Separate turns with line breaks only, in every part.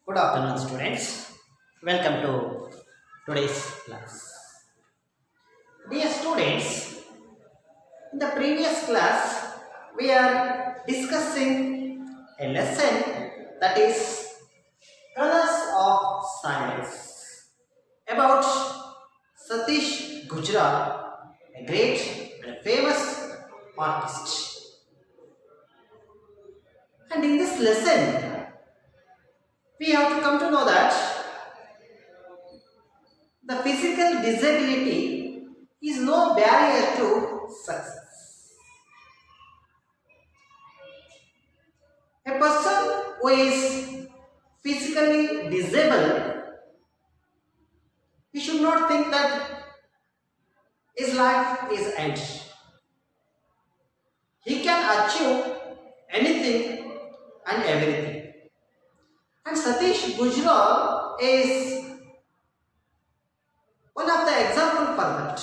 Good afternoon, students. Welcome to today's class. Dear students, in the previous class, we are discussing a lesson that is Colors of Silence about Satish Gujral, a great and famous artist. And in this lesson, we have to come to know that the physical disability is no barrier to success. A person who is physically disabled, he should not think that his life is end. He can achieve anything and everything. And Satish Gujral is one of the examples for that.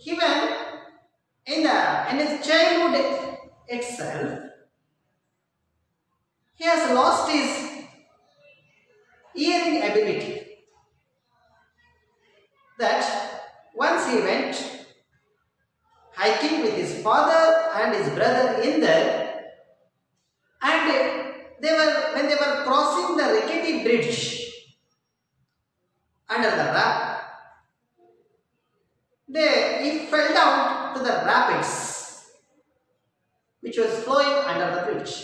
Even in his childhood itself, he has lost his hearing ability. That once he went hiking with his father and his brother in there, and when they were crossing the rickety bridge under the he fell down to the rapids which was flowing under the bridge.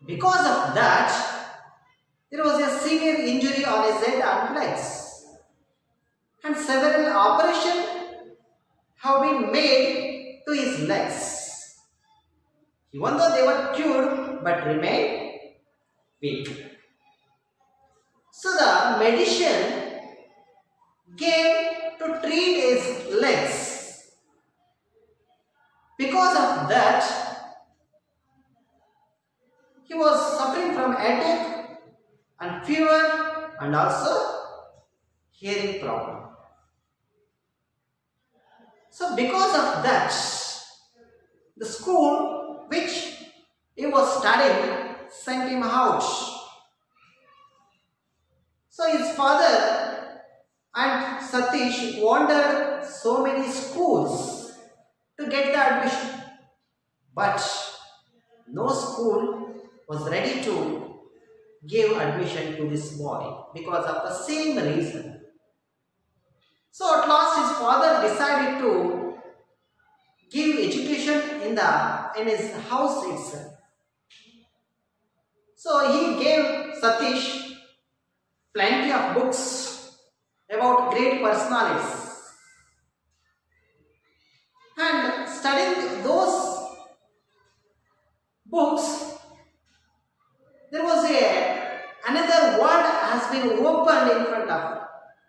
Because of that, there was a severe injury on his head and legs, and several operations have been made to his legs. Even though they were cured, but remained weak. So the medicine gave to treat his legs. Because of that, he was suffering from headache and fever and also hearing problem. So because of that, the school which he was studying sent him out. So his father and Satish wandered so many schools to get the admission, but no school was ready to give admission to this boy because of the same reason. So at last his father decided to give education in his house itself. So he gave Satish plenty of books about great personalities. And studying those books, there was another world has been opened in front of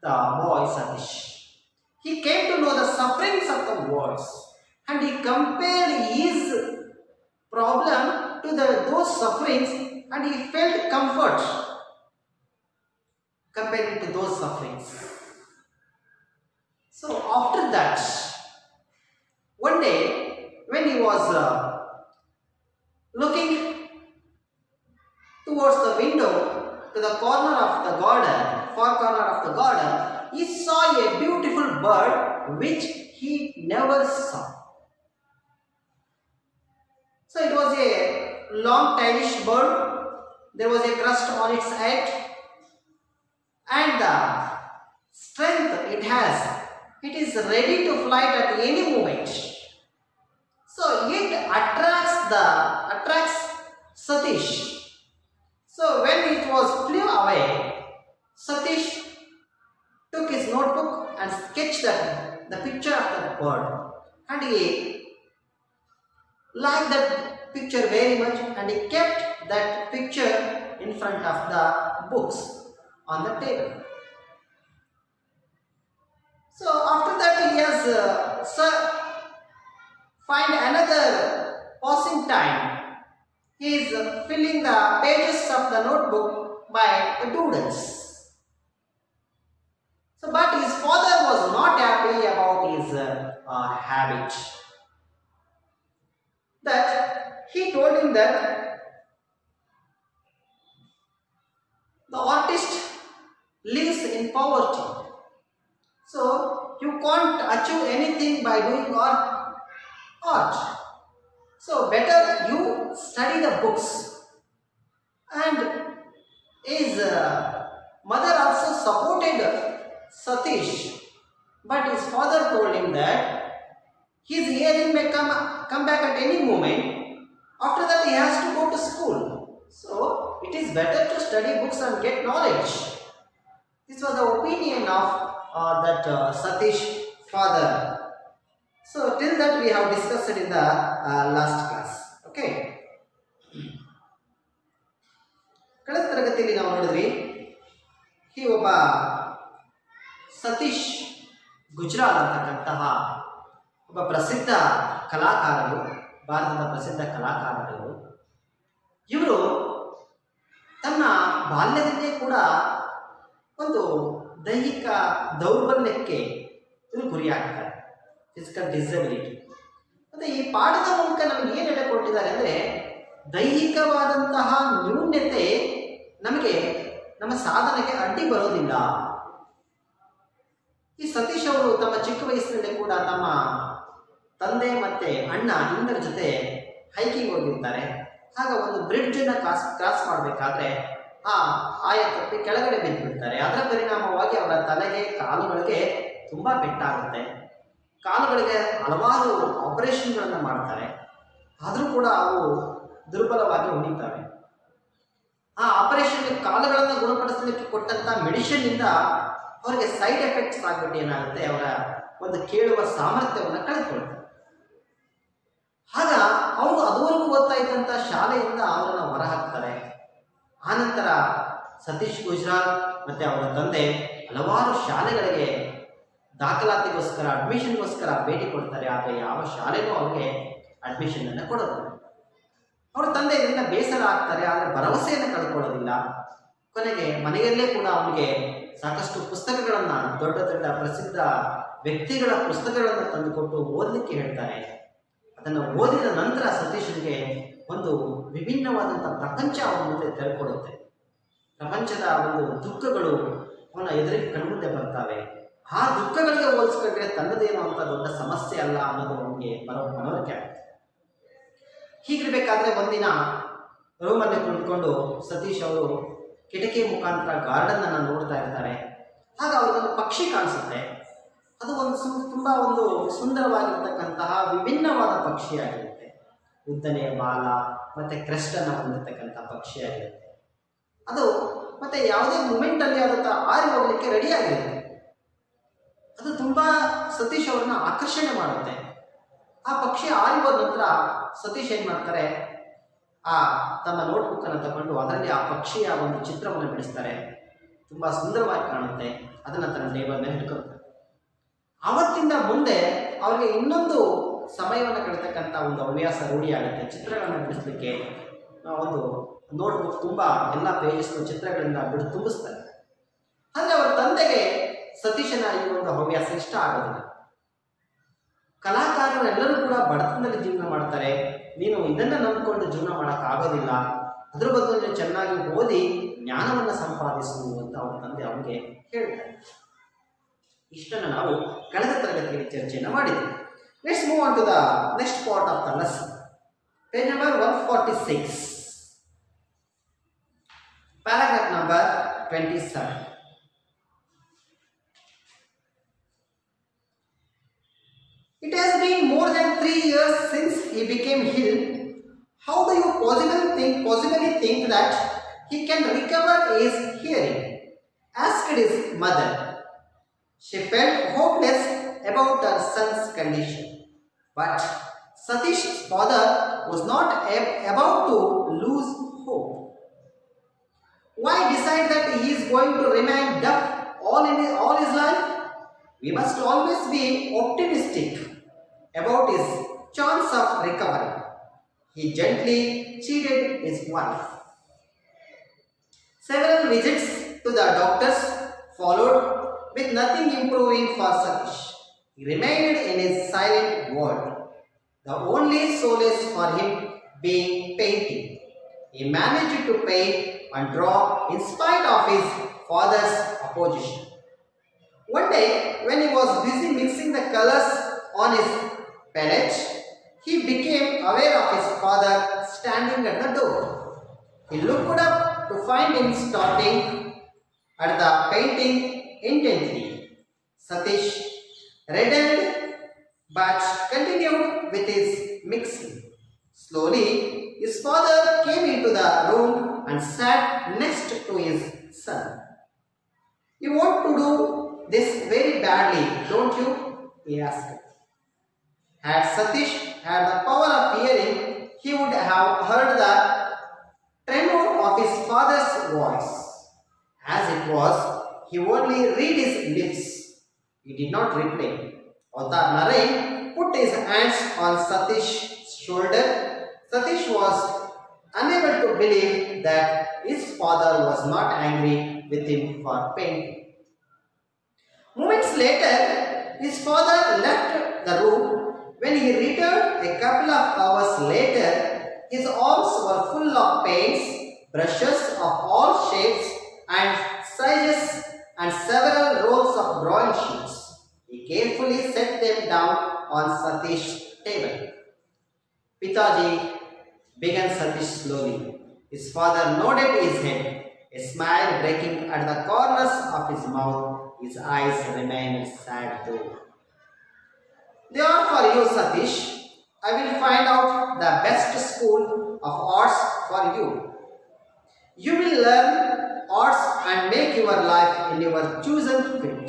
the boy Satish. He came to know the sufferings of the world, and he compared his problem to those sufferings, and he felt comfort comparing to those sufferings. So after that, one day when he was looking towards the window to the corner of the garden, far corner of the garden, he saw a beautiful bird which he never saw. So it was a long tailish bird. There was a crest on its head, and the strength it has, it is ready to fly at any moment. So it attracts Satish. So when it was flew away, Satish took his notebook and sketched the picture of the bird, and he liked that picture very much, and he kept that picture in front of the books on the table. So after that he has find another passing time. He is filling the pages of the notebook by doodles. So but his father was not happy about his habit. That he told him that the artist lives in poverty. So you can't achieve anything by doing art. So better you study the books. And his mother also supported Satish, but his father told him that his hearing may come back at any moment. After that he has to go to school. So it is better to study books and get knowledge. This was the opinion of that Satish father. So till that we have discussed it in the last class. Okay. ಕಳೆದ ತರಗತಿಯಲ್ಲಿ ನಾವು ನೋಡಿದ್ವಿ ಈ ಒಬ್ಬ ಸತೀಶ್ ಗುಜ್ರಾಲ್ ಅಂತಕ್ಕಂತಹ ಒಬ್ಬ ಪ್ರಸಿದ್ಧ ಕಲಾಕಾರರು, ಭಾರತದ ಪ್ರಸಿದ್ಧ ಕಲಾಕಾರರು. ಇವರು ತನ್ನ ಬಾಲ್ಯದಲ್ಲೇ ಕೂಡ ಒಂದು ದೈಹಿಕ ದೌರ್ಬಲ್ಯಕ್ಕೆ ಇವರು ಗುರಿಯಾಗ್ತಾರೆ, ಫಿಸಿಕಲ್ ಡಿಸಬಿಲಿಟಿ. ಮತ್ತು ಈ ಪಾಠದ ಮೂಲಕ ನಮಗೆ ಏನು ಹೇಳಿಕೊಟ್ಟಿದ್ದಾರೆ ಅಂದರೆ, ದೈಹಿಕವಾದಂತಹ ನ್ಯೂನ್ಯತೆ ನಮಗೆ ನಮ್ಮ ಸಾಧನೆಗೆ ಅಡ್ಡಿ ಬರೋದಿಲ್ಲ. ಈ ಸತೀಶ್ ಅವರು ತಮ್ಮ ಚಿಕ್ಕ ವಯಸ್ಸಿನಲ್ಲೇ ಕೂಡ ತಮ್ಮ ತಂದೆ ಮತ್ತು ಅಣ್ಣ ಇನ್ನರ ಜೊತೆ ಹೈಕಿಂಗ್ ಹೋಗಿರ್ತಾರೆ. ಆಗ ಒಂದು ಬ್ರಿಡ್ಜನ್ನು ಕ್ರಾಸ್ ಮಾಡಬೇಕಾದ್ರೆ ಆಯ ತಪ್ಪಿ ಕೆಳಗಡೆ ಬಿದ್ದು ಬಿಡ್ತಾರೆ. ಅದರ ಪರಿಣಾಮವಾಗಿ ಅವರ ತಲೆಗೆ, ಕಾಲುಗಳಿಗೆ ತುಂಬ ಪೆಟ್ಟಾಗುತ್ತೆ. ಕಾಲುಗಳಿಗೆ ಹಲವಾರು ಆಪರೇಷನ್ಗಳನ್ನು ಮಾಡ್ತಾರೆ. ಆದರೂ ಕೂಡ ಅವು ದುರ್ಬಲವಾಗಿ ಉಳಿತವೆ. ಆ ಆಪರೇಷನ್ ಕಾಲುಗಳನ್ನು ಗುಣಪಡಿಸಲಿಕ್ಕೆ ಕೊಟ್ಟಂಥ ಮೆಡಿಸಿನ್ನಿಂದ ಅವರಿಗೆ ಸೈಡ್ ಎಫೆಕ್ಟ್ಸ್ ಆಗಿಬಿಟ್ಟು ಏನಾಗುತ್ತೆ, ಅವರ ಒಂದು ಕೇಳುವ ಸಾಮರ್ಥ್ಯವನ್ನು ಕಳೆದುಕೊಳ್ತಾರೆ. ಆಗ ಅವರು ಅದುವರೆಗೂ ಓದ್ತಾ ಇದ್ದಂಥ ಶಾಲೆಯಿಂದ ಅವರನ್ನು ಹೊರಹಾಕ್ತಾರೆ. ಆನಂತರ ಸತೀಶ್ ಗುಜ್ರಾಲ್ ಮತ್ತು ಅವರ ತಂದೆ ಹಲವಾರು ಶಾಲೆಗಳಿಗೆ ದಾಖಲಾತಿಗೋಸ್ಕರ, ಅಡ್ಮಿಷನ್ಗೋಸ್ಕರ ಭೇಟಿ ಕೊಡ್ತಾರೆ. ಆದರೆ ಯಾವ ಶಾಲೆಗೂ ಅವ್ರಿಗೆ ಅಡ್ಮಿಷನನ್ನು ಕೊಡೋದಿಲ್ಲ. ಅವರ ತಂದೆ ಇದರಿಂದ ಬೇಸರ ಆಗ್ತಾರೆ, ಆದರೆ ಭರವಸೆಯನ್ನು ಕಳ್ಕೊಳ್ಳೋದಿಲ್ಲ. ಕೊನೆಗೆ ಮನೆಯಲ್ಲೇ ಕೂಡ ಅವನಿಗೆ ಸಾಕಷ್ಟು ಪುಸ್ತಕಗಳನ್ನು, ದೊಡ್ಡ ದೊಡ್ಡ ಪ್ರಸಿದ್ಧ ವ್ಯಕ್ತಿಗಳ ಪುಸ್ತಕಗಳನ್ನು ತಂದುಕೊಟ್ಟು ಓದಲಿಕ್ಕೆ ಹೇಳ್ತಾರೆ. ಅದನ್ನು ಓದಿದ ನಂತರ ಸತೀಶನಿಗೆ ಒಂದು ವಿಭಿನ್ನವಾದಂಥ ಪ್ರಪಂಚ ಅವನ ಮುಂದೆ ತೆರೆದುಕೊಡುತ್ತೆ. ಪ್ರಪಂಚದ ಒಂದು ದುಃಖಗಳು ಅವನ ಎದುರಿಗೆ ಕಣ್ಮುಂದೆ ಬರ್ತವೆ. ಆ ದುಃಖಗಳಿಗೆ ಹೋಲಿಸ್ಕೊಂಡ್ರೆ ತನ್ನದೇನೋ ಅಂತ ದೊಡ್ಡ ಸಮಸ್ಯೆ ಅಲ್ಲ ಅನ್ನೋದು ಅವನಿಗೆ ಮನವರಿಕೆ ಆಗುತ್ತೆ. ಹೀಗಿರಬೇಕಾದ್ರೆ ಒಂದಿನ ರೂಮಲ್ಲಿ ಕುಳಿತುಕೊಂಡು ಸತೀಶ್ ಅವರು ಕಿಟಕಿ ಮುಖಾಂತರ ಗಾರ್ಡನನ್ನು ನೋಡ್ತಾ ಇರ್ತಾರೆ. ಆಗ ಅವ್ರಿಗೊಂದು ಪಕ್ಷಿ ಕಾಣಿಸುತ್ತೆ. ಅದು ಒಂದು ತುಂಬ ಒಂದು ಸುಂದರವಾಗಿರ್ತಕ್ಕಂತಹ ವಿಭಿನ್ನವಾದ ಪಕ್ಷಿಯಾಗಿರುತ್ತೆ. ಉದ್ದನೆಯ ಬಾಲ ಮತ್ತು ಕ್ರೆಸ್ಟನ್ನು ಹೊಂದಿರತಕ್ಕಂಥ ಪಕ್ಷಿಯಾಗಿರುತ್ತೆ. ಅದು ಮತ್ತು ಯಾವುದೇ ಮೂಮೆಂಟಲ್ಲಿ ಅದನ್ನು ಹಾರಿ ಹೋಗಲಿಕ್ಕೆ ರೆಡಿಯಾಗಿರುತ್ತೆ. ಅದು ತುಂಬ ಸತೀಶ್ ಅವ್ರನ್ನ ಆಕರ್ಷಣೆ ಮಾಡುತ್ತೆ. ಆ ಪಕ್ಷಿ ಹಾರಿ ಹೋದ ನಂತರ ಸತೀಶ್ ಏನು ಮಾಡ್ತಾರೆ, ತಮ್ಮ ನೋಟ್ಬುಕ್ಕನ್ನು ತಗೊಂಡು ಅದರಲ್ಲಿ ಆ ಪಕ್ಷಿಯ ಒಂದು ಚಿತ್ರವನ್ನು ಬಿಡಿಸ್ತಾರೆ. ತುಂಬ ಸುಂದರವಾಗಿ ಕಾಣುತ್ತೆ. ಅದನ್ನು ತನ್ನ ಟೇಬಲ್ ಮೇಲೆ ಇಟ್ಕೊಳ್ತಾರೆ. ಆವತ್ತಿಂದ ಮುಂದೆ ಅವರಿಗೆ ಇನ್ನೊಂದು ಸಮಯವನ್ನು ಕಳೀತಕ್ಕಂಥ ಒಂದು ಹವ್ಯಾಸ ರೂಢಿಯಾಗುತ್ತೆ. ಚಿತ್ರಗಳನ್ನು ಬಿಡಿಸ್ಲಿಕ್ಕೆ ಒಂದು ನೋಟ್ಬುಕ್ ತುಂಬ ಎಲ್ಲ ಪೇಜಸ್ನ ಚಿತ್ರಗಳಿಂದ ತುಂಬಿಸ್ತಾರೆ. ಆದರೆ ಅವರ ತಂದೆಗೆ ಸತೀಶನ ಈ ಒಂದು ಹವ್ಯಾಸ ಇಷ್ಟ ಆಗೋದಿಲ್ಲ. ಕಲಾಕಾರರು ಎಲ್ಲರೂ ಕೂಡ ಬಡತನದಲ್ಲಿ ಜೀವನ ಮಾಡ್ತಾರೆ, ನೀನು ಇದನ್ನು ನಂಬಿಕೊಂಡು ಜೀವನ ಮಾಡೋಕ್ಕಾಗೋದಿಲ್ಲ, ಅದ್ರ ಬದಲು ನೀನು ಚೆನ್ನಾಗಿ ಓದಿ ಜ್ಞಾನವನ್ನು ಸಂಪಾದಿಸು ಅಂತ ಅವರ ತಂದೆ ಅವನಿಗೆ ಹೇಳ್ತಾರೆ. ಇಷ್ಟನ್ನು ನಾವು ಕಳೆದ ತರಗತಿಯಲ್ಲಿ ಚರ್ಚೆಯನ್ನು ಮಾಡಿದ್ವಿ. Let's move on to the next part of the lesson. Page number 146, paragraph number 27. It has been more than 3 years since he became ill. How do you possibly think that he can recover his hearing? Asked his mother. She felt hopeless about her son's condition. But Satish's father was not about to lose hope. Why decide that he is going to remain deaf all his life? We must always be optimistic about his chance of recovery. He gently chided his wife. Several visits to the doctors followed with nothing improving for Satish. He remained in his silent world, the only solace for him being painting. He managed to paint and draw in spite of his father's opposition. One day, when he was busy mixing the colors on his palette, he became aware of his father standing at the door. He looked up to find him starting at the painting intently. Satish reddened but continued with his mixing. Slowly, his father came into the room and sat next to his son. "You want to do this very badly, don't you?" he asked. Had Satish had the power of hearing, he would have heard the tremor of his father's voice. As it was, he only read his lips. He did not reply. Avtar Narayan put his hands on Satish's shoulder. Satish was unable to believe that his father was not angry with him for painting. Moments later, his father left the room. When he returned a couple of hours later, his arms were full of paints, brushes of all shapes and sizes, and several rolls of drawing sheets. He carefully set them down on Satish's table. "Pitaji," began Satish slowly. His father nodded his head, a smile breaking at the corners of his mouth. His eyes remained sad though. "They are for you, Satish. I will find out the best school of arts for you. You will learn arts and make your life in your chosen field."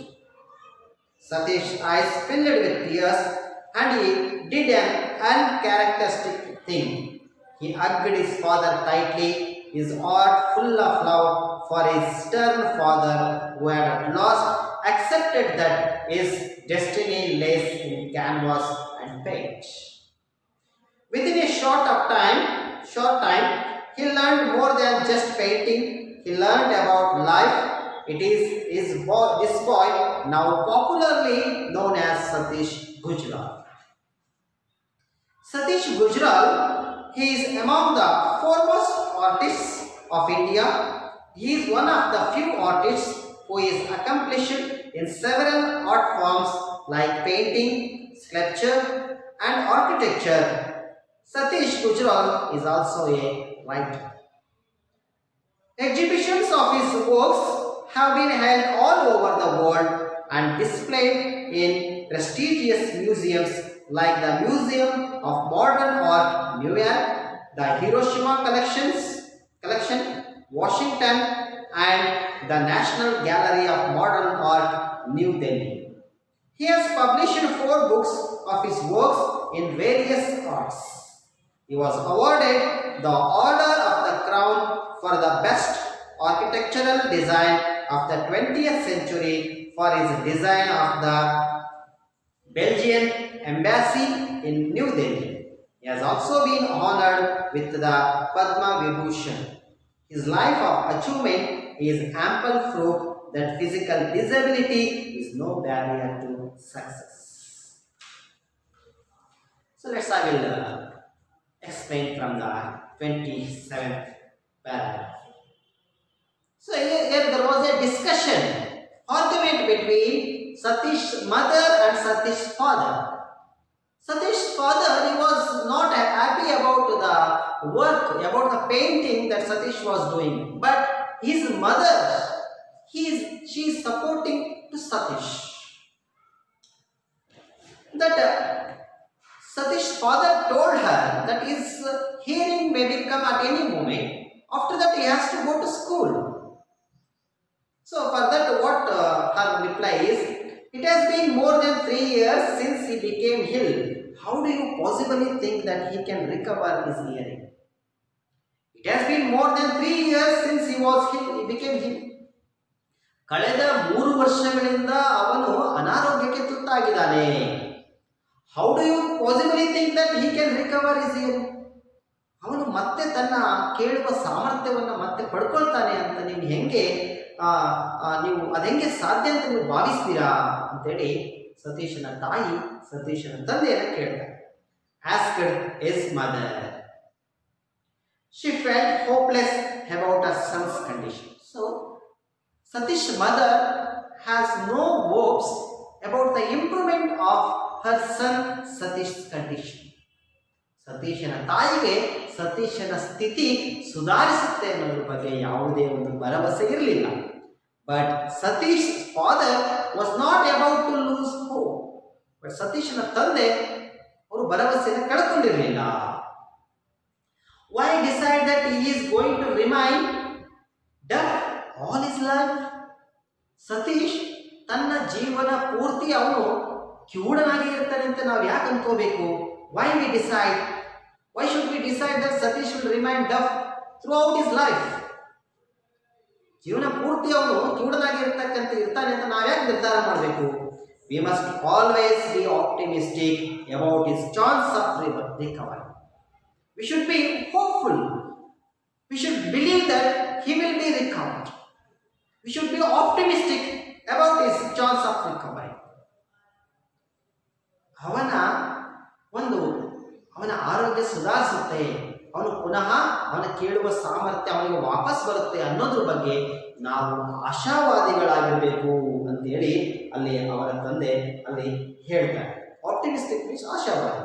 Satish's eyes filled with tears and he did an uncharacteristic thing. He hugged his father tightly, his heart full of love for his stern father who had at last accepted that his destiny lays in canvas and paint. Within a short time, he learned more than just painting. He learned about life. It is this boy, now popularly known as Satish Gujral. Satish Gujral, he is among the foremost artists of India. He is one of the few artists who is accomplished in several art forms like painting, sculpture and architecture. Satish Gujral is also a writer. Exhibitions of his works have been held all over the world and displayed in prestigious museums like the Museum of Modern Art, New York, the Hiroshima Collection, Washington, and the National Gallery of Modern Art, New Delhi. He has published 4 books of his works in various arts. He was awarded the Order of the Crown for the best architectural design of the 20th century for his design of the Belgian Embassy in New Delhi. He has also been honored with the Padma Vibhushan. His life of achievement is ample proof that physical disability is no barrier to success. So I will explain from the 27th paragraph. So here there was a discussion, argument between Satish's mother and Satish's father. Satish's father, he was not happy about the work, about the painting that Satish was doing. But his mother, she is supporting to Satish. That Satish's father told her that his hearing may become at any moment. After that, he has to go to school. So for that, what her reply is, it has been more than 3 years since he became ill. How do you possibly think that he can recover his hearing? It has been more than 3 years since he became ill. ಕಳೆದ 3 ವರ್ಷಗಳಿಂದ ಅವನು ಅನಾರೋಗ್ಯಕ್ಕೆ ತುತ್ತಾಗಿದ್ದಾನೆ. How do you possibly think that he can recover his hearing? ಅವನು ಮತ್ತೆ ತನ್ನ ಕೇಳುವ ಸಾಮರ್ಥ್ಯವನ್ನು ಮತ್ತೆ ಪಡ್ಕೊಳ್ತಾನೆ ಅಂತ ನೀವು ಹೆಂಗೆ ಸಾಧ್ಯ ಅಂತ ನೀವು ಭಾವಿಸ್ತೀರಾ ಅಂತೇಳಿ ಸತೀಶನ ತಾಯಿ ಸತೀಶನ ತಂದೆಯನ್ನು ಕೇಳ್ತಾರೆ. Asked his mother. she felt hopeless about her son's condition. So, Satish's mother has no hopes about the improvement of her son Satish's condition. ಸತೀಶನ ತಾಯಿಗೆ ಸತೀಶನ ಸ್ಥಿತಿ ಸುಧಾರಿಸುತ್ತೆ ಅನ್ನೋದ್ರ ಬಗ್ಗೆ ಯಾವುದೇ ಒಂದು ಭರವಸೆ ಇರಲಿಲ್ಲ. But Satish father was not about to lose hope. But ಸತೀಶನ ತಂದೆ ಅವರು ಭರವಸೆಯನ್ನು ಕಳ್ಕೊಂಡಿರಲಿಲ್ಲ. Why decide that he is going to remain deaf all his life? Satish ತನ್ನ ಜೀವನ ಪೂರ್ತಿ ಅವನು ಕಿವುಡನಾಗಿ ಇರ್ತಾನೆ ಅಂತ ನಾವು ಯಾಕೆ ಅನ್ಕೋಬೇಕು? Why we decide? Why should we decide that Satish will remain deaf throughout his life? ಜೀವನ ಪೂರ್ತಿ ಅವನು ಕಿವುಡನಾಗಿ ಇರ್ತಾನೆ ಅಂತ ನಾವು ಯಾಕೆ ನಿರ್ಧಾರ ಮಾಡಬೇಕು? We must always be optimistic about his chance of recovery. We should be hopeful. We should believe that he will be recovered. We should be optimistic about his chance of recovery. ಅವನ ಆರೋಗ್ಯ ಸುಧಾರಿಸುತ್ತೆ, ಅವನು ಪುನಃ ಅವನ ಕೇಳುವ ಸಾಮರ್ಥ್ಯ ಅವನಿಗೆ ವಾಪಸ್ ಬರುತ್ತೆ ಅನ್ನೋದ್ರ ಬಗ್ಗೆ ನಾವು ಆಶಾವಾದಿಗಳಾಗಿರಬೇಕು ಅಂತೇಳಿ ಅಲ್ಲಿ ಅವರ ತಂದೆ ಅಲ್ಲಿ ಹೇಳ್ತಾರೆ. ಆಪ್ಟಿಮಿಸ್ಟಿಕ್ ಮೀನ್ಸ್ ಆಶಾವಾದಿ.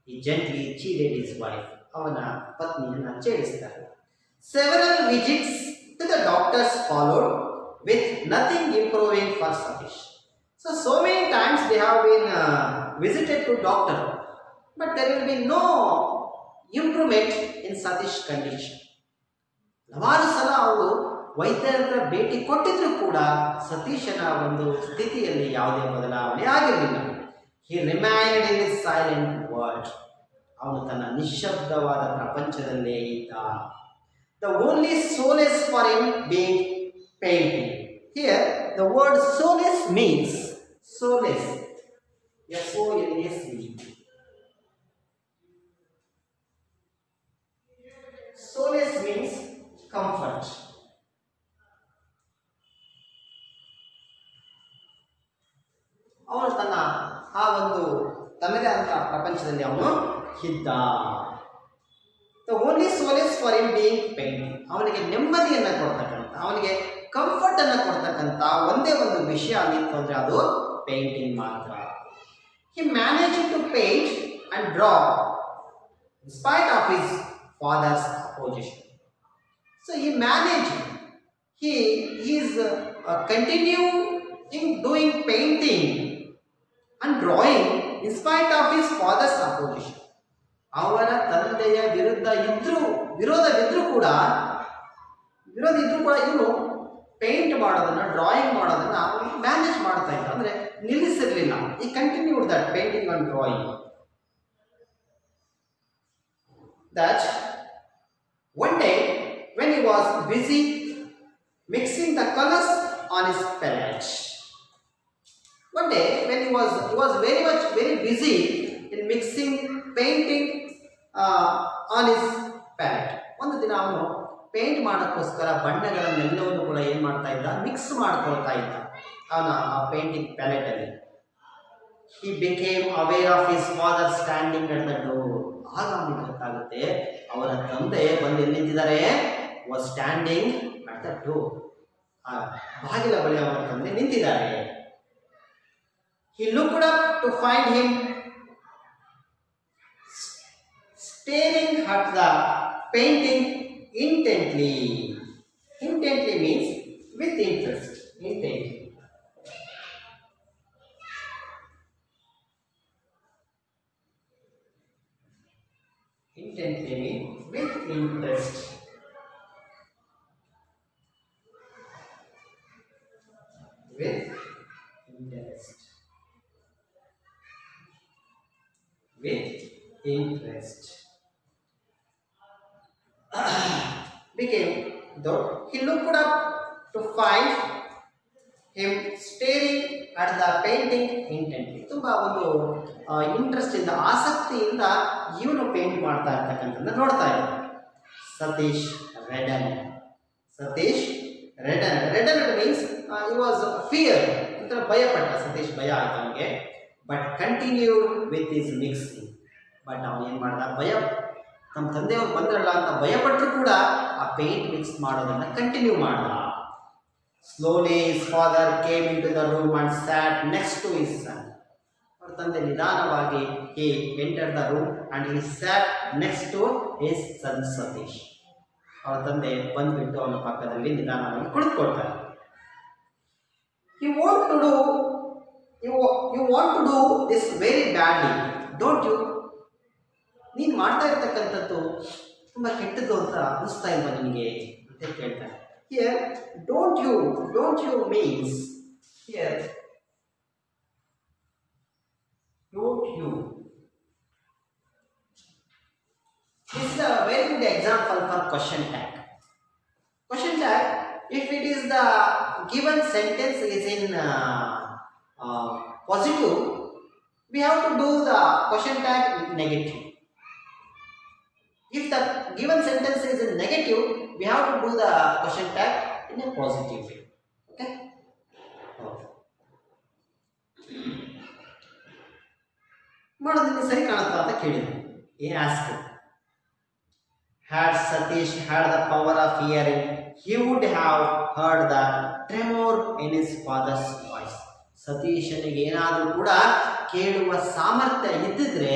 He gently chided his wife. ಅವನ ಪತ್ನಿಯನ್ನು ಛೇಡಿಸ್ತಾರೆ. Several visits to the doctors followed with nothing improving for Satish. So many times they have been visited to doctor, but there will be no improvement in Satish's condition. ಹಲವಾರು ಸಲ ಅವರು ವೈದ್ಯರ ಭೇಟಿ ಕೊಟ್ಟಿದ್ರು ಕೂಡ ಸತೀಶನ ಒಂದು ಸ್ಥಿತಿಯಲ್ಲಿ ಯಾವುದೇ ಬದಲಾವಣೆ ಆಗಿರಲಿಲ್ಲ. He remained in his silent world. ಅವನು ತನ್ನ ನಿಶ್ಶಬ್ದವಾದ ಪ್ರಪಂಚದಲ್ಲೇ ಇದ್ದ. The only solace for him being painting. Here the word solace means solace. S-O-L-A-C. Solace means comfort. ಅವನು ಆ ಒಂದು ತನ್ನದೇ ಆದ ಪ್ರಪಂಚದಲ್ಲಿ ಅವನು ಇದ್ದ. The only solace for him being painting. ಅವನಿಗೆ ನೆಮ್ಮದಿಯನ್ನು ಕೊಡ್ತಕ್ಕಂಥ, ಅವನಿಗೆ ಕಂಫರ್ಟ್ ಅನ್ನು ಕೊಡ್ತಕ್ಕಂಥ ಒಂದೇ ಒಂದು ವಿಷಯ ಆಗಿತ್ತು ಅಂದರೆ ಅದು ಪೇಂಟಿಂಗ್ ಮಾತ್ರ. He managed to paint and draw in spite of his father's opposition. So he managed. He is continuing doing painting and drawing in spite of his father's opposition. ಅವರ ತಂದೆಯ ವಿರೋಧ ಇದ್ರೂ ಕೂಡ ಇವನು ಪೇಂಟ್ ಮಾಡೋದನ್ನ, ಡ್ರಾಯಿಂಗ್ ಮಾಡೋದನ್ನ manage ಮಾಡ್ತಾ ಇದ್ದ. ಅಂದ್ರೆ ನಿಲ್ಲಿಸಿರ್ಲಿಲ್ಲ. ಈ continued that painting and drawing. That one day when he was busy mixing the colors on his palette. One day when he was very busy in mixing painting on his palette. ಒಂದು ದಿನ ಅವನು paint ಮಾಡೋಕ್ಕೋಸ್ಕರ ಬಣ್ಣಗಳನ್ನೆಲ್ಲವನ್ನು ಕೂಡ ಏನು ಮಾಡ್ತಾ ಇದ್ದ, mix ಮಾಡ್ಕೊಳ್ತಾ ಇದ್ದ ಅವನ ಆ ಪೇಂಟಿಂಗ್ ಪ್ಯಾಲೆಟ್ ಅಲ್ಲಿ. He became aware of his father standing at the door. ಆಗ ಅವನಿಗೆ ಗೊತ್ತಾಗುತ್ತೆ ಅವರ ತಂದೆ ಬಂದು ಎಲ್ಲಿ ನಿಂತಿದ್ದಾರೆ. was standing at the door. ಬಾಗಿಲ ಬಳಿ ಅವರ ತಂದೆ ನಿಂತಿದ್ದಾರೆ. He looked up to find him staring at the painting intently. Intently means with interest. Intently. Intently means with interest. With interest. With interest. Became though he looked up to find him staring at the painting intently. ತುಂಬಾ ಒಂದು interest ಇಂದ, ಆಸಕ್ತಿಯಿಂದ ಇವನು paint ಮಾಡ್ತಾ ಇರ್ತಕ್ಕಂಥದ್ದನ್ನ ನೋಡ್ತಾ ಇದ್ದ. Satish ರೆಡನ್. ರೆಡನ್ means he was fear. ಅಂದ್ರೆ ಭಯಪಟ್ಟ. ಸತೀಶ್ ಭಯ ಆಯ್ತು ಅವನಿಗೆ. But continued with his mixing. But ಅವನು ಏನು ಮಾಡ್ದ, ಭಯ ನಮ್ಮ ತಂದೆಯವರು ಬಂದ್ರಲ್ಲ ಅಂತ ಭಯಪಟ್ಟರು ಕೂಡ ಆ ಪೇಂಟ್ ಮಿಕ್ಸ್ ಮಾಡೋದನ್ನ ಕಂಟಿನ್ಯೂ ಮಾಡಲ್ಲ. Slowly his father came into the room and sat next to his son. ಅವರ ತಂದೆ ನಿಧಾನವಾಗಿ he entered the room and he sat next to his son Satish. ಅವರ ತಂದೆ ಬಂದ್ಬಿಟ್ಟು ಅವನ ಪಕ್ಕದಲ್ಲಿ ನಿಧಾನವಾಗಿ ಕುಳಿತುಕೊಳ್ತಾರೆ. You want to do this very badly, don't you? ನೀನು ಮಾಡ್ತಾ ಇರ್ತಕ್ಕಂಥದ್ದು ತುಂಬ ಕೆಟ್ಟದ್ದು ಅಂತ ಅನಿಸ್ತಾ ಇಲ್ವಾ ನಿನಗೆ ಅಂತ ಕೇಳ್ತಾರೆ. Here, don't you means here, don't you. This is a very good example for question tag. Question tag, if it is the given sentence is in positive, we have to do the question tag negative. If the given sentence is in negative, we have to do the question tag in a positive way. Okay? ಮಾಡೋದನ್ನ ಸರಿ ಕಾಣುತ್ತಾ ಅಂತ ಕೇಳಿದ್ರು. He asked, had Satish had the power of hearing, he would have heard the tremor in his father's voice. ಸತೀಶನಿಗೆ ಏನಾದರೂ ಕೂಡ ಕೇಳುವ ಸಾಮರ್ಥ್ಯ ಇದ್ದಿದ್ರೆ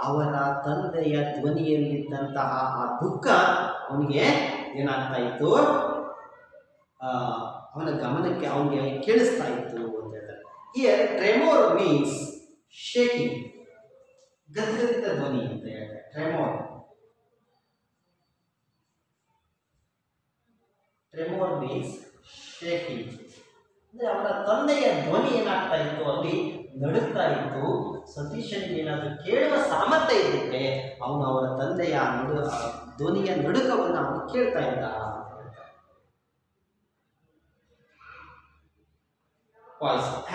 ಅವರ ತಂದೆಯ ಧ್ವನಿಯಲ್ಲಿದ್ದಂತಹ ಆ ದುಃಖ ಅವನಿಗೆ ಏನಾಗ್ತಾ ಇತ್ತು, ಅವನ ಗಮನಕ್ಕೆ ಅವನಿಗೆ ಕೇಳಿಸ್ತಾ ಇತ್ತು ಅಂತ ಹೇಳ್ತಾರೆ. ಹಿಯರ್ ಟ್ರೆಮೋರ್ ಮೀನ್ಸ್ ಶೇಕಿಂಗ್, ಗದ್ಗದಿತ ಧ್ವನಿ ಅಂತ ಹೇಳ್ತಾರೆ. ಟ್ರೆಮೋರ್ ಮೀನ್ಸ್ ಶೇಕಿಂಗ್ ಅಂದ್ರೆ ಅವರ ತಂದೆಯ ಧ್ವನಿ ಏನಾಗ್ತಾ ಇತ್ತು, ಅಲ್ಲಿ ನಡುಗ್ತಾ ಇತ್ತು. ಸತೀಶನಿಗೆ ಏನಾದರೂ ಕೇಳುವ ಸಾಮರ್ಥ್ಯ ಇದ್ದಿದ್ರೆ ಅವನು ಅವರ ತಂದೆಯ ಧ್ವನಿಯ ನಡುಕವನ್ನು ಅವನು ಕೇಳ್ತಾ ಇದ್ದ ಅಂತ ಹೇಳ್ತಾರೆ.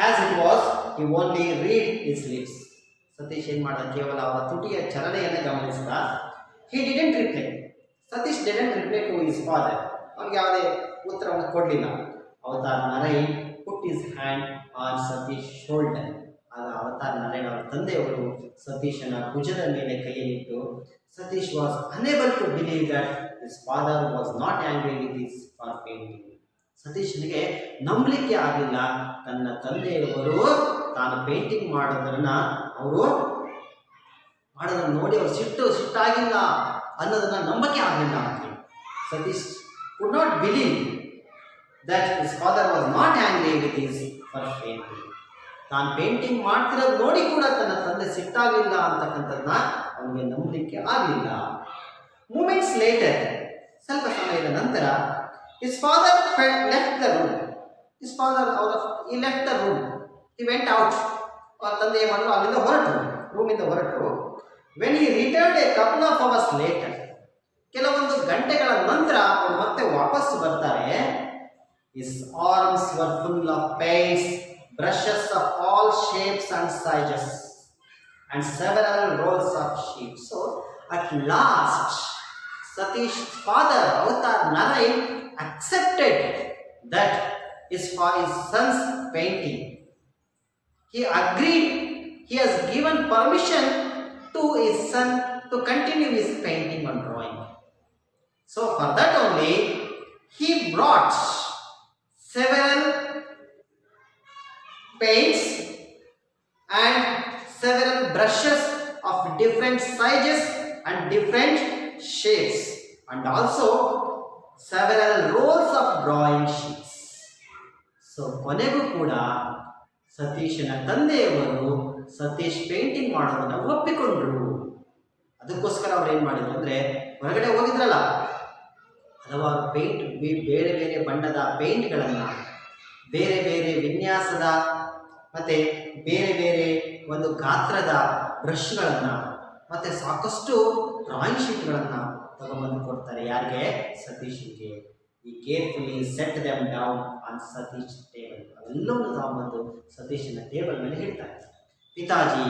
As it was, he only read his lips. Satish ಏನ್ ಮಾಡಿದ, ಕೇವಲ ಅವರ ತುಟಿಯ ಚಲನೆಯನ್ನು ಗಮನಿಸಿದ. He didn't reply. Satish didn't reply to his father. ಅವನಿಗೆ ಯಾವುದೇ ಉತ್ತರವನ್ನು ಕೊಡಲಿಲ್ಲ. Avatar Narine put his hand on Satish shoulder. ಆಗ ಅವತಾರ್ ನರೈನ್ ಅವರ ತಂದೆಯವರು ಸತೀಶನ ಭುಜದ ಮೇಲೆ ಕೈಯನ್ನಿಟ್ಟು, Satish was unable to believe that his father was not angry with his for painting. ಸತೀಶನಿಗೆ ನಂಬಲಿಕ್ಕೆ ಆಗಲಿಲ್ಲ, ತನ್ನ ತಂದೆಯವರು ತಾನು ಪೇಂಟಿಂಗ್ ಮಾಡೋದನ್ನ ನೋಡಿ ಅವರು ಸಿಟ್ಟಾಗಿಲ್ಲ ಅನ್ನೋದನ್ನ ನಂಬಕ್ಕೆ ಆಗಲಿಲ್ಲ ಅಂತ. Satish could not believe that his father was not angry with his for painting. ತಾನು ಪೇಂಟಿಂಗ್ ಮಾಡ್ತಿರೋದು ನೋಡಿ ಕೂಡ ತನ್ನ ತಂದೆ ಸಿಟ್ಟಾಗಲಿಲ್ಲ ಅಂತಕ್ಕಂಥದ್ದನ್ನ ಅವನಿಗೆ ನಂಬಲಿಕ್ಕೆ ಆಗಲಿಲ್ಲ. ಮೂಮೆಂಟ್ಸ್ ಲೇಟರ್, ಸ್ವಲ್ಪ ಸಮಯದ ನಂತರ, his father left the room. His father he left the room. He went out. ಅವರ ತಂದೆ ಏನು ಮಾಡಿದ್ರು, ಅಲ್ಲಿಂದ ಹೊರಟರು, ರೂಮಿಂದ ಹೊರಟರು. when he returned a couple of hours later, ಕೆಲವೊಂದು ಗಂಟೆಗಳ ನಂತರ ಅವರು ಮತ್ತೆ ವಾಪಸ್ ಬರ್ತಾರೆ. his arms were full of paints, brushes of all shapes and sizes, and several rolls of sheets. So at last Satish's father Avatar Narayan accepted that his son's painting. He agreed, he has given permission to his son to continue his painting and drawing. So for that only he brought several paints and several brushes of different sizes and different shapes, and also several rolls of drawing sheets. So ಕೊನೆಗೂ ಕೂಡ ಸತೀಶನ ತಂದೆಯವರು Satish painting ಮಾಡೋದನ್ನ ಒಪ್ಪಿಕೊಂಡ್ರು. ಅದಕ್ಕೋಸ್ಕರ ಅವ್ರು ಏನು ಮಾಡಿದ್ರು ಅಂದರೆ, ಹೊರಗಡೆ ಹೋಗಿದ್ರಲ್ಲ, ಹಲವಾರು ಬೇರೆ ಬೇರೆ ಬಣ್ಣದ ಪೇಂಟ್ಗಳನ್ನು, ಬೇರೆ ಬೇರೆ ವಿನ್ಯಾಸದ ಮತ್ತು ಬೇರೆ ಬೇರೆ ಒಂದು ಗಾತ್ರದ ಬ್ರಷ್ಗಳನ್ನು ಮತ್ತು ಸಾಕಷ್ಟು ಡ್ರಾಯಿಂಗ್ ಶೀಟ್ಗಳನ್ನು ತಗೊಂಬಂದು ಕೊಡ್ತಾರೆ. ಯಾರಿಗೆ? ಸತೀಶ್ಗೆ. ಈ carefully set them down on Satish table. ಅವೆಲ್ಲವನ್ನೂ ತಗೊಂಬಂದು ಸತೀಶನ ಟೇಬಲ್ ಮೇಲೆ ಇಡ್ತಾರೆ. Pitaji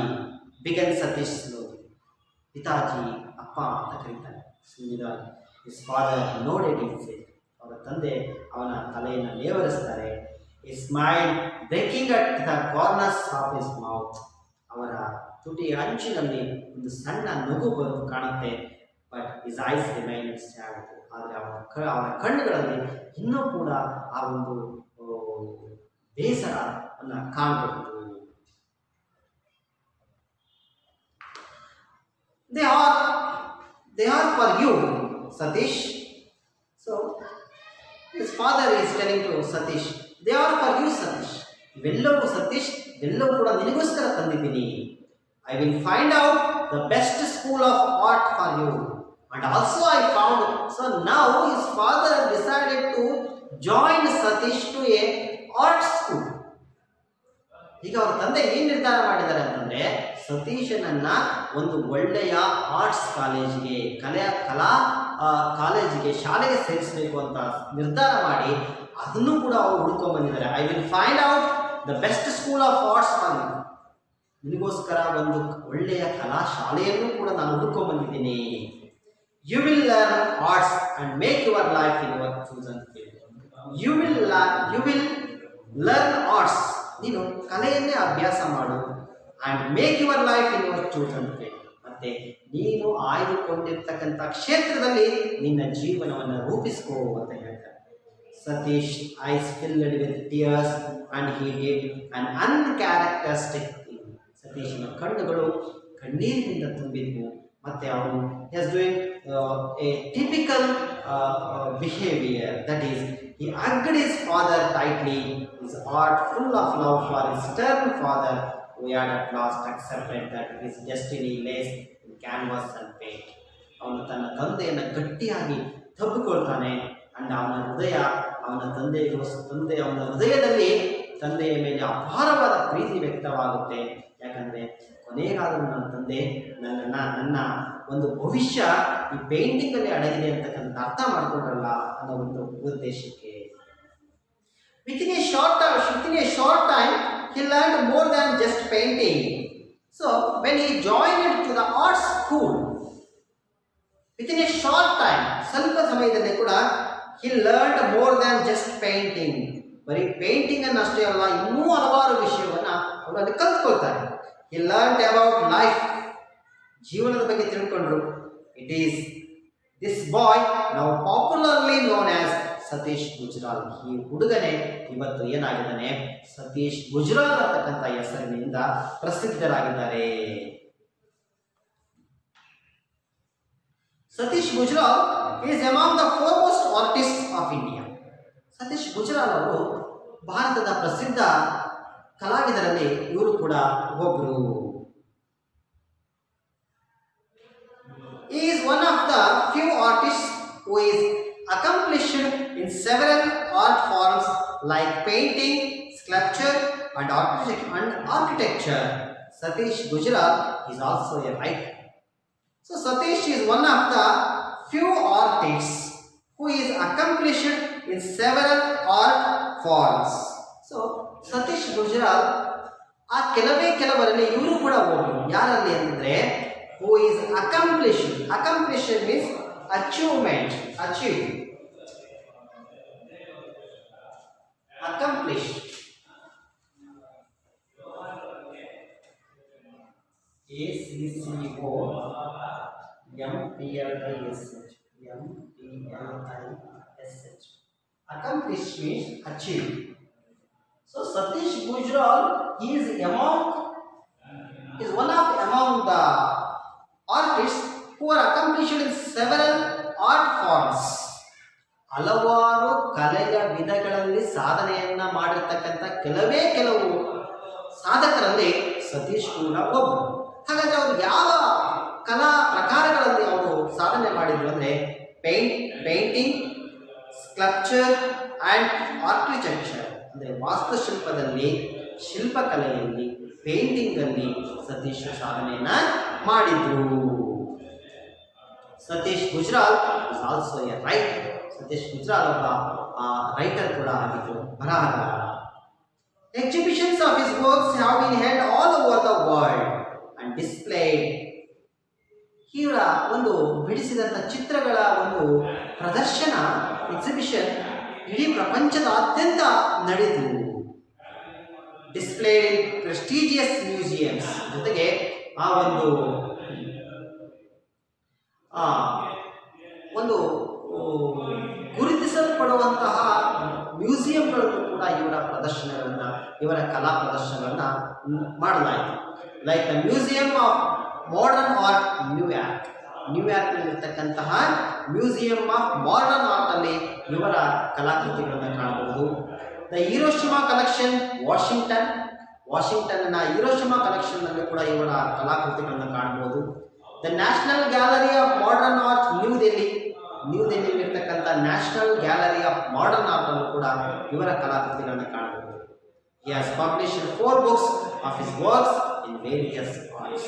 began Satish slowly. ಪಿತಾಜಿ ಅಪ್ಪ ಅಂತ ಕರೀತಾರೆ ಸುನಿದಾಗಿ. His father nodded is it. ಅವರ ತಂದೆ ಅವನ ತಲೆಯನ್ನು ಲೇವರಿಸ್ತಾರೆ. ಈ smile breaking at the corners of his mouth. ಅವರ ತುಟಿಯ ಅಂಚಿನಲ್ಲಿ ಒಂದು ಸಣ್ಣ ನಗು ಬರೋದು ಕಾಣುತ್ತೆ. But his eyes remained sad. ಆದರೆ ಅವನ ಕಣ್ಣುಗಳಲ್ಲಿ ಇನ್ನೂ ಕೂಡ ಆ ಒಂದು ಬೇಸರವನ್ನು ಕಾಣಬಹುದು. They are for you, Satish. So his father is telling to Satish, they are for you, Satish. ಇವೆಲ್ಲವೂ ಸತೀಶ್, ಇವೆಲ್ಲವೂ ಕೂಡ ನಿನಗೋಸ್ಕರ ತಂದಿದ್ದೀನಿ. I will find out the best school of art for you. And also I found, so now his father decided to join Satish to a art school. ಈಗ ಅವ್ರ ತಂದೆ ಏನ್ ನಿರ್ಧಾರ ಮಾಡಿದ್ದಾರೆ ಅಂತಂದ್ರೆ, ಸತೀಶನನ್ನ ಒಂದು ಒಳ್ಳೆಯ ಆರ್ಟ್ಸ್ ಕಾಲೇಜಿಗೆ, ಕಲಾ ಕಾಲೇಜಿಗೆ, ಶಾಲೆಗೆ ಸೇರಿಸಬೇಕು ಅಂತ ನಿರ್ಧಾರ ಮಾಡಿ ಅದನ್ನು ಕೂಡ ಅವರು ಹುಡ್ಕೊಂಡ್ ಬಂದಿದ್ದಾರೆ. I will find out the best school of arts for you. ನಿನಗೋಸ್ಕರ ಒಂದು ಒಳ್ಳೆಯ ಕಲಾ ಶಾಲೆಯನ್ನು ಕೂಡ ನಾನು ಹುಡ್ಕೊಂಡ್ ಬಂದಿದ್ದೀನಿ. You will learn arts and make your life in your chosen field. You will learn arts, ನೀನು ಕಲೆಯನ್ನೇ ಅಭ್ಯಾಸ ಮಾಡು. And make your life in your chosen field, ಮತ್ತು ನೀನು ಆಯ್ದುಕೊಂಡಿರ್ತಕ್ಕಂಥ ಕ್ಷೇತ್ರದಲ್ಲಿ ನಿನ್ನ ಜೀವನವನ್ನು ರೂಪಿಸ್ಕೋ ಅಂತ ಹೇಳ್ತಾರೆ. Satish eyes filled with tears and he did on ಅನ್ಕ್ಯಾರೆಕ್ಟರಿಸ್ಟಿಕ್ thing. ಸತೀಶನ ಕಣ್ಣುಗಳು ಕಣ್ಣೀರಿನಿಂದ ತುಂಬಿದ್ವು ಮತ್ತು ಅವನು as doing a typical behaviour, that is he hugged his father tightly, his heart full of love for his stern father, who had at last accepted that his destiny lays in canvas and paint. ಅವನು ತನ್ನ ತಂದೆಯನ್ನು ಗಟ್ಟಿಯಾಗಿ ತಬ್ಬಿಕೊಳ್ತಾನೆ. And ಅವನ ಹೃದಯದಲ್ಲಿ ತಂದೆಯ ಮೇಲೆ ಅಪಾರವಾದ ಪ್ರೀತಿ ವ್ಯಕ್ತವಾಗುತ್ತೆ. ಯಾಕಂದರೆ ಕೊನೆಗಾದರೂ ನನ್ನ ತಂದೆ ನನ್ನ ಒಂದು ಭವಿಷ್ಯ ಈ ಪೇಂಟಿಂಗಲ್ಲಿ ಅಡಗಿದೆ ಅಂತಕ್ಕಂಥ ಅರ್ಥ ಮಾಡಿಕೊಂಡ್ರಲ್ಲ ಅನ್ನೋ ಒಂದು ಉದ್ದೇಶಕ್ಕೆ. Within a short time, he learned more than just painting. So, when he joined to the art school, within a short time, ಸ್ವಲ್ಪ ಸಮಯದಲ್ಲಿ ಕೂಡ he learned more than just painting. ಬರೀ ಪೇಂಟಿಂಗ್ ಅನ್ನು ಅಷ್ಟೇ ಅಲ್ಲ, ಇನ್ನೂ ಹಲವಾರು ವಿಷಯವನ್ನು ಅವರಲ್ಲಿ ಕಲ್ತ್ಕೊಳ್ತಾರೆ. He learned about life. ಜೀವನದ ಬಗ್ಗೆ ತಿಳ್ಕೊಂಡ್ರು. It is this boy now popularly known as Satish Gujral. ಈ ಹುಡುಗನೇ ಇವತ್ತು ಏನಾಗಿದ್ದಾನೆ, ಸತೀಶ್ ಗುಜ್ರಾಲ್ ಅಂತಕ್ಕಂಥ ಹೆಸರಿನಿಂದ ಪ್ರಸಿದ್ಧರಾಗಿದ್ದಾರೆ. Satish Gujral is among the foremost artist of India. Satish Gujral ಅವರು ಭಾರತದ ಪ್ರಸಿದ್ಧ ಕಲಾವಿದರಲ್ಲಿ ಇವರು ಕೂಡ ಒಬ್ಬರು. He is one of the few artists who is accomplished in several art forms like painting, sculpture and architecture. Satish Gujral is also a writer. So Satish is one of the few artists who is accomplished in several art forms. So Satish Gujral ಆ ಕೆಲವರಲ್ಲಿ ಇವರು ಕೂಡ ಒಬ್ಬರು. ಯಾರಲ್ಲಿ ಅಂದರೆ who is accomplished. Accomplished means achievement, achieve, accomplished. ACCOMPLISH. Accomplished means achieve. So Satish Gujral is one of among the artists who are accomplished in several art forms. ಹಲವಾರು ಕಲೆಯ ವಿಧಗಳಲ್ಲಿ ಸಾಧನೆಯನ್ನ ಮಾಡಿರ್ತಕ್ಕಂಥ ಕೆಲವು ಸಾಧಕರಲ್ಲಿ ಸತೀಶ್ ಕೂಡ ಒಬ್ಬರು. ಹಾಗಾದ್ರೆ ಅವರು ಯಾವ ಕಲಾ ಪ್ರಕಾರಗಳಲ್ಲಿ ಅವರು ಸಾಧನೆ ಮಾಡಿದ್ರು ಅಂದರೆ ಪೇಂಟಿಂಗ್, ಸ್ಕಲ್ಪ್ಚರ್ ಆ್ಯಂಡ್ ಆರ್ಕಿಟೆಕ್ಚರ್, ಅಂದರೆ ವಾಸ್ತುಶಿಲ್ಪದಲ್ಲಿ, ಶಿಲ್ಪಕಲೆಯಲ್ಲಿ, ಪೇಂಟಿಂಗಲ್ಲಿ ಸತೀಶ್ ಸಾಧನೆಯನ್ನ ಮಾಡಿದ್ರು. Satish Gujral is also A writer. Satish Gujral ಒಬ್ಬ ರೈಟರ್ ಕೂಡ ಆಗಿದ್ರು, ಬರಹಗಾರ. Exhibitions of his works have been held all over the world and displayed. ಇವರ ಒಂದು ಬಿಡಿಸಿದಂಥ ಚಿತ್ರಗಳ ಒಂದು ಪ್ರದರ್ಶನ, ಎಕ್ಸಿಬಿಷನ್ ಇಡೀ ಪ್ರಪಂಚದಾದ್ಯಂತ ನಡೆದು ಡಿಸ್ಪ್ಲೇ ಪ್ರೆಸ್ಟೀಜಿಯಸ್ ಮ್ಯೂಸಿಯಮ್ಸ್, ಜೊತೆಗೆ ಆ ಒಂದು ಒಂದು ಗುರುತಿಸಲ್ಪಡುವಂತಹ ಮ್ಯೂಸಿಯಂಗಳನ್ನು ಕೂಡ ಇವರ ಪ್ರದರ್ಶನಗಳನ್ನು, ಇವರ ಕಲಾ ಪ್ರದರ್ಶನಗಳನ್ನು ಮಾಡಲಾಯಿತು. Like the Museum of Modern Art ನ್ಯೂಯಾರ್ಕ್ನಲ್ಲಿರ್ತಕ್ಕಂತಹ ಮ್ಯೂಸಿಯಂ ಆಫ್ ಮಾಡರ್ನ್ ಆರ್ಟಲ್ಲಿ ಇವರ ಕಲಾಕೃತಿಗಳನ್ನು ಕಾಣಬಹುದು. ದ ಹಿರೋಶಿಮಾ ಕಲೆಕ್ಷನ್ ವಾಷಿಂಗ್ಟನ್ನ ಹಿರೋಶಿಮಾ ಕಲೆಕ್ಷನ್ನಲ್ಲಿ ಕೂಡ ಇವರ ಕಲಾಕೃತಿಗಳನ್ನು ಕಾಣಬಹುದು. The National Gallery of Modern Art New ದೆಹಲಿಯಲ್ಲಿರ್ತಕ್ಕಂಥ National Gallery of Modern Art ಅನ್ನು ಕೂಡ ಇವರ ಕಲಾಕೃತಿಗಳನ್ನು ಕಾಣಬಹುದು. He has published 4 books of his works in various arts.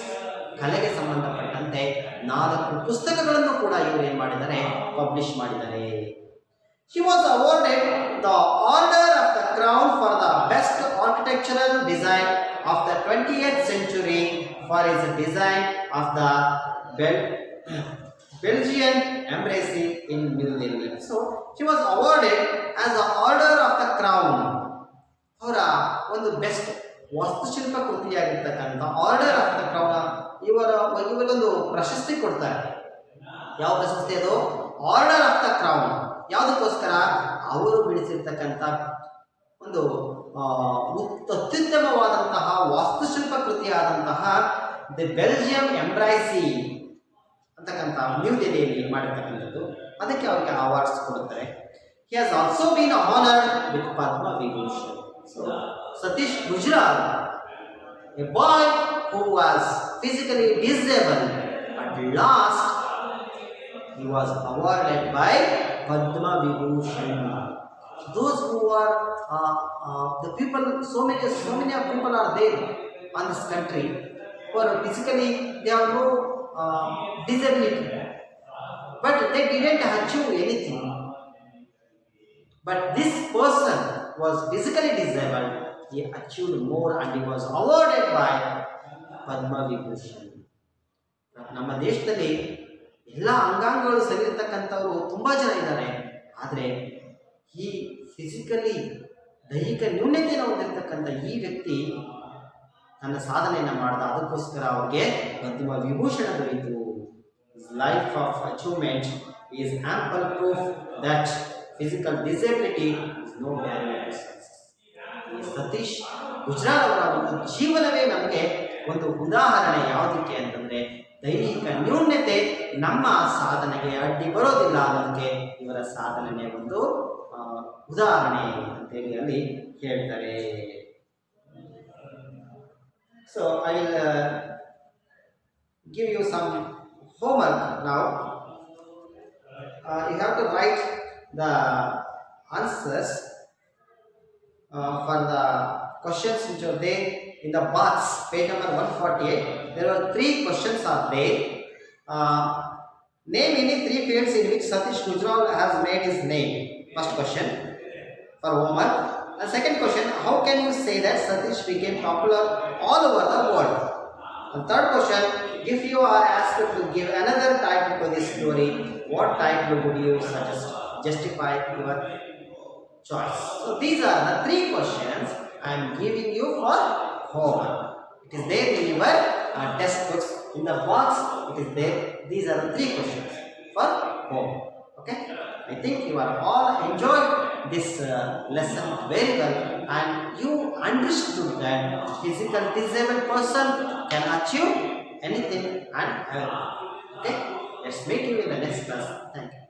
ಕಲೆಗೆ ಸಂಬಂಧಪಟ್ಟಂತೆ 4 ಪುಸ್ತಕಗಳನ್ನು ಕೂಡ ಇವರು ಏನು ಮಾಡಿದ್ದಾರೆ, ಪಬ್ಲಿಷ್ ಮಾಡಿದ್ದಾರೆ. He was awarded the Order of the Crown for the best architectural design of the 20th century for his design of the Belgian embassy in New Delhi. So he was awarded as the Order of the Crown. ಅವರ ಒಂದು best ವಾಸ್ತುಶಿಲ್ಪ ಕೃತಿಯಾಗಿರ್ತಕ್ಕಂಥ Order of the Crown ಇವರೊಂದು ಪ್ರಶಸ್ತಿ ಕೊಡ್ತಾರೆ. ಯಾವ ಪ್ರಶಸ್ತಿ ಅದು? Order of the Crown. ಯಾವುದಕ್ಕೋಸ್ಕರ? ಅವರು ಬಿಡಿಸಿರ್ತಕ್ಕಂಥ ಒಂದು ಅತ್ಯುತ್ತಮವಾದಂತಹ ವಾಸ್ತುಶಿಲ್ಪ ಕೃತಿಯಾದಂತಹ ದಿ ಬೆಲ್ಜಿಯಂ ಎಂಬ್ರೈಸಿ ಅಂತಕ್ಕಂಥ ನ್ಯೂ ದೆಹಲಿಯಲ್ಲಿ ಮಾಡಿರ್ತಕ್ಕಂಥದ್ದು. ಅದಕ್ಕೆ ಅವರಿಗೆ ಅವಾರ್ಡ್ಸ್ ಕೊಡುತ್ತಾರೆ. He has also been honored with Padma Vibhushan. So Satish Gujral, a boy who was physically disabled, at last he was awarded by Padma Vibhushan. Those who are the people, so many people are there on this country who are physically, they have no disability, but they didn't achieve anything. But this person was physically disabled, he achieved more and he was awarded by Padma Vibhushan. ನಮ್ಮ ದೇಶದಲ್ಲಿ ಎಲ್ಲ ಅಂಗಾಂಗಗಳು ಸರಿ ಇರತಕ್ಕಂಥವರು ತುಂಬ ಜನ ಇದ್ದಾರೆ. ಆದರೆ ಈ physically ದೈಹಿಕ ನ್ಯೂನತೆಯನ್ನು ಹೊಂದಿರತಕ್ಕಂಥ ಈ ವ್ಯಕ್ತಿ ತನ್ನ ಸಾಧನೆಯನ್ನು ಮಾಡಿದ. ಅದಕ್ಕೋಸ್ಕರ ಅವ್ರಿಗೆ ಪದ್ಮ ವಿಭೂಷಣ ದೊರೆಯಿತು. His life of achievement is ample proof that physical disability is no barrier to success. ಈ ಸತೀಶ್ ಗುಜ್ರಾಲ್ ಅವರ ಒಂದು ಜೀವನವೇ ನಮಗೆ ಒಂದು ಉದಾಹರಣೆ. ಯಾವುದಕ್ಕೆ ಅಂತಂದರೆ ದೈಹಿಕ ನ್ಯೂನತೆ ನಮ್ಮ ಸಾಧನೆಗೆ ಅಡ್ಡಿ ಬರೋದಿಲ್ಲ ಅನ್ನೋದಕ್ಕೆ ಇವರ ಸಾಧನೆ ಒಂದು ಉದಾಹರಣೆ ಅಂತೇಳಿ ಅಲ್ಲಿ ಹೇಳ್ತಾರೆ. So I will give you some homework now. You have to write the answers for the questions which are there in the box, page number 148. There are 3 questions are there. Name any 3 fields in which Satish Gujral has made his name. First question for homework. And second question, how can you say that Satish became popular all over the world? And third question, if you are asked to give another title to this story, what title would you suggest? Justify your choice. So these are the 3 questions I am giving you for homework. It is there in your test books. In the box it is there. These are the 3 questions for homework. Okay, I think you are all enjoyed this lesson very well, and you understood that physical disabled person can achieve anything and everything. Okay, let's meet you in the next class. Thank you.